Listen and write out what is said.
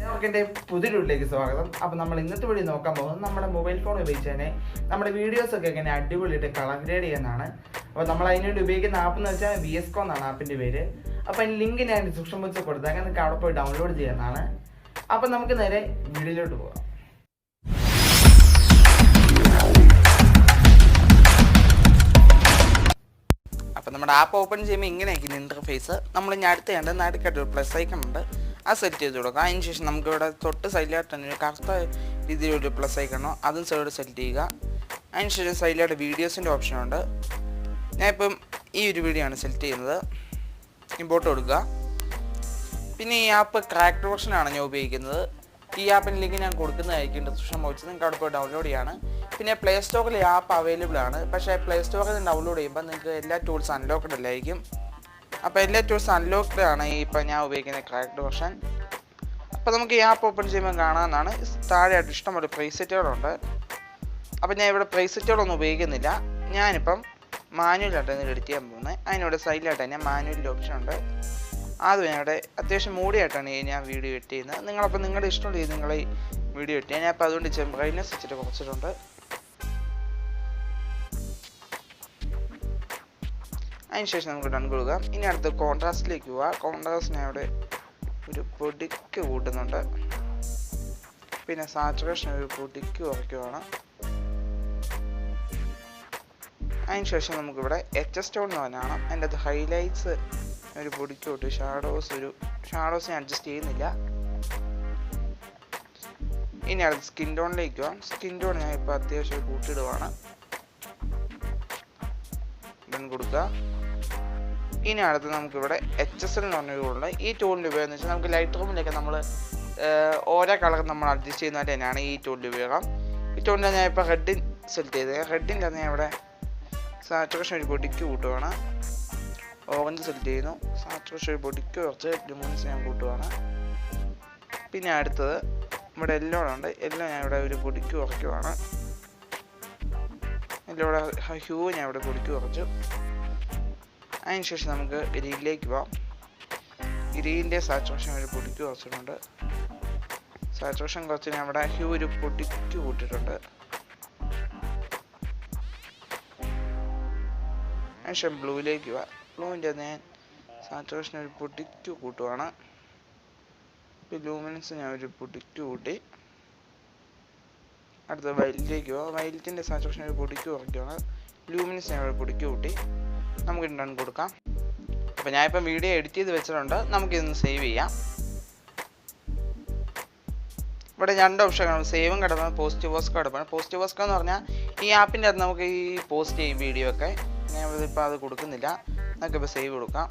നമുക്കെൻ്റെ പുതിയ വീട്ടിലേക്ക് സ്വാഗതം. അപ്പോൾ നമ്മൾ ഇന്നത്തെ വഴി നോക്കാൻ പോകുന്നത് നമ്മുടെ മൊബൈൽ ഫോൺ ഉപയോഗിച്ച് തന്നെ നമ്മുടെ വീഡിയോസൊക്കെ എങ്ങനെ അടിപൊളിയായിട്ട് കളർ ഗ്രേഡ് ചെയ്യുന്നതാണ്. അപ്പോൾ നമ്മൾ അതിനുവേണ്ടി ഉപയോഗിക്കുന്ന ആപ്പ് എന്ന് വെച്ചാൽ VSCO എന്നാണ് ആപ്പിൻ്റെ പേര്. അപ്പോൾ അതിന് ലിങ്ക് ഞാൻ ഡിസ്ക്രിപ്ഷൻ ബോക്സിൽ കൊടുത്താൽ നിങ്ങൾക്ക് അവിടെ പോയി ഡൗൺലോഡ് ചെയ്യുന്നതാണ്. അപ്പോൾ നമുക്ക് നേരെ വീഡിയോയിലോട്ട് പോകാം. അപ്പോൾ നമ്മുടെ ആപ്പ് ഓപ്പൺ ചെയ്യുമ്പോൾ ഇങ്ങനെയൊക്കെയാണ് ഇൻ്റർഫേസ്. നമ്മൾ ഇനി അടുത്ത് ചെയ്യേണ്ടത് നടുക്കായിട്ട് ഒരു പ്ലസ് ഐക്കൺ ഉണ്ട്, അത് സെറ്റ് ചെയ്ത് കൊടുക്കുക. അതിന് ശേഷം നമുക്കിവിടെ തൊട്ട് സൈഡിലായിട്ട് തന്നെ ഒരു കറുത്ത രീതിയിലൊരു പ്ലസ് ഐക്കണോ അതും സൈഡ് സെലക്ട് ചെയ്യുക. അതിന് ശേഷം സൈഡിലായിട്ട് വീഡിയോസിൻ്റെ ഓപ്ഷനുണ്ട്. ഞാനിപ്പം ഈ ഒരു വീഡിയോ ആണ് സെലക്ട് ചെയ്യുന്നത്. ഇമ്പോർട്ട് കൊടുക്കുക. പിന്നെ ഈ ആപ്പ് ക്രാക്ഡ് വേർഷനാണ് ഞാൻ ഉപയോഗിക്കുന്നത്. ഈ ആപ്പിൻ്റെ ലിങ്ക് ഞാൻ കൊടുക്കുന്നതായിരിക്കും ഡിസ്ക്രിപ്ഷൻ ബോക്സിൽ, നിങ്ങൾക്ക് അവിടെ പോയി ഡൗൺലോഡ് ചെയ്യാണ്. പിന്നെ പ്ലേ സ്റ്റോറിൽ ഈ ആപ്പ് അവൈലബിൾ ആണ്. പക്ഷേ പ്ലേ സ്റ്റോറിൽ നിന്ന് ഡൗൺലോഡ് ചെയ്യുമ്പോൾ നിങ്ങൾക്ക് എല്ലാ ടൂൾസ് അൺലോക്ക്ഡ് അല്ലായിരിക്കും. അപ്പോൾ എല്ലാ ടൂൾസ് അൺലോക്ക്ഡ് ആണ് ഇപ്പോൾ ഞാൻ ഉപയോഗിക്കുന്ന ക്രാക്ഡ് വേർഷൻ. അപ്പോൾ നമുക്ക് ഈ ആപ്പ് ഓപ്പൺ ചെയ്യുമ്പോൾ കാണാമെന്നാണ്. താഴെയായിട്ട് ഇഷ്ടംപോലെ പ്രീസെറ്റുകളുണ്ട്. അപ്പോൾ ഞാൻ ഇവിടെ പ്രീസെറ്റുകളൊന്നും ഉപയോഗിക്കുന്നില്ല. ഞാനിപ്പം മാനുവലായിട്ടാണ് എഡിറ്റ് ചെയ്യാൻ പോകുന്നത്. അതിനോട് സൈഡിലായിട്ട് തന്നെ മാനുവലിൻ്റെ ഓപ്ഷൻ ഉണ്ട്. ആദ്യം ഇവിടെ അത്യാവശ്യം മൂടിയായിട്ടാണ് ഞാൻ വീഡിയോ എഡിറ്റ് ചെയ്യുന്നത്. നിങ്ങളപ്പോൾ നിങ്ങളുടെ ഇഷ്ടമുള്ള രീതി നിങ്ങൾ ഈ വീഡിയോ എഡിറ്റ് ചെയ്യാൻ. ഞാൻ അപ്പോൾ അതുകൊണ്ട് ബ്രൈറ്റ്നസ് വെച്ചിട്ട് കുറച്ചിട്ടുണ്ട്. അതിനുശേഷം നമുക്ക് ഡൺ കൊടുക്കുക. ഇനി അടുത്ത് കോൺട്രാസ്റ്റിലേക്ക് പോവുക. കോൺട്രാസ്റ്റ് ഞാൻ ഇവിടെ ഒരു പൊടിക്ക് കൂട്ടുന്നുണ്ട്. പിന്നെ സാച്ചുറേഷൻ ഒരു പൊടിക്ക് കുറയ്ക്കുവാണ്. അതിനുശേഷം നമുക്കിവിടെ HS ടോൺ എന്ന് പറഞ്ഞാണ്. അതിൻ്റെ അത് ഹൈലൈറ്റ്സ് ഒരു പൊടിക്ക് കൂട്ടി, ഷാഡോസ് ഞാൻ അഡ്ജസ്റ്റ് ചെയ്യുന്നില്ല. ഇനി അടുത്ത് സ്കിൻ ടോണിലേക്ക് പോകാം. സ്കിൻ ടോൺ ഞാൻ ഇപ്പോൾ അത്യാവശ്യം കൂട്ടിയിടുവാണ്. ഡൺ കൊടുക്കുക. ഇനി അടുത്ത് നമുക്കിവിടെ HSL എന്ന് പറഞ്ഞ ടൂളുണ്ട്. ഈ ടൂളിൻ്റെ ഉപയോഗം എന്ന് വെച്ചാൽ നമുക്ക് ലൈറ്റ് റൂമിലൊക്കെ നമ്മൾ ഓരോ കളർ നമ്മൾ അഡ്ജസ്റ്റ് ചെയ്യുന്നതായിട്ട് തന്നെയാണ് ഈ ടൂളിൻ്റെ ഉപയോഗം. ഈ ടൂളിൻ്റെ ഞാൻ ഇപ്പോൾ റെഡിൻ സെലക്ട് ചെയ്തത്. റെഡിൻ്റെ ഞാൻ ഇവിടെ സാച്ചുറേഷൻ ഒരു പൊടിക്ക് കൂട്ടുവാണ്. ഓറഞ്ച് സെലക്ട് ചെയ്യുന്നു. സാച്ചുറേഷൻ ഒരു പൊടിക്ക് കുറച്ച് ലുമിനൻസ് ഞാൻ കൂട്ടുവാണ്. പിന്നെ അടുത്തത് ഇവിടെ യെല്ലോ ഉണ്ട്. യെല്ലോ ഞാൻ ഇവിടെ ഒരു പൊടിക്ക് കുറയ്ക്കുവാണ്. യെല്ലോയുടെ ഹ്യൂ ഞാൻ ഇവിടെ പൊടിക്ക് കുറച്ചു. അതിനുശേഷം നമുക്ക് ഗ്രീനിലേക്ക് പോകാം. ഗ്രീനിൻ്റെ സാച്ചുറേഷൻ ഒരു പൊടിക്ക് കുറച്ചിട്ടുണ്ട്. സാച്ചുറേഷൻ കുറച്ച് ഞാൻ ഇവിടെ ഹ്യൂ ഒരു പൊടിക്ക് കൂട്ടിയിട്ടുണ്ട്. അതിനുശേഷം ബ്ലൂവിലേക്ക് പോകാം. ബ്ലൂവിൻ്റെ ഞാൻ സാച്ചുറേഷൻ ഒരു പൊടിക്ക് കൂട്ടുവാണ്. ഇപ്പോൾ ലൂമിനൻസ് ഞാൻ ഒരു പൊടിക്ക് കൂട്ടി. അടുത്ത വൈലറ്റിലേക്ക് പോകാം. വൈലറ്റിൻ്റെ സാച്ചുറേഷൻ ഒരു പൊടിക്ക് കുറയ്ക്കുകയാണ്. ലൂമിനൻസ് ഞാൻ ഒരു പൊടിക്ക് കൂട്ടി. നമുക്ക് ഡൺ കൊടുക്കാം. അപ്പോൾ ഞാനിപ്പം വീഡിയോ എഡിറ്റ് ചെയ്ത് വെച്ചിട്ടുണ്ട്. നമുക്കിതൊന്ന് സേവ് ചെയ്യാം. ഇവിടെ രണ്ട് ഓപ്ഷൻ കാണും, സേവും കിടപ്പാണ്, പോസ്റ്റ് VSCO കിടപ്പാണ്. പോസ്റ്റ് VSCO എന്ന് പറഞ്ഞാൽ ഈ ആപ്പിൻ്റെ അകത്ത് നമുക്ക് ഈ പോസ്റ്റ് ചെയ്യും വീഡിയോ ഒക്കെ. ഞാൻ ഇപ്പോൾ അത് കൊടുക്കുന്നില്ല. നമുക്കിപ്പോൾ സേവ് കൊടുക്കാം.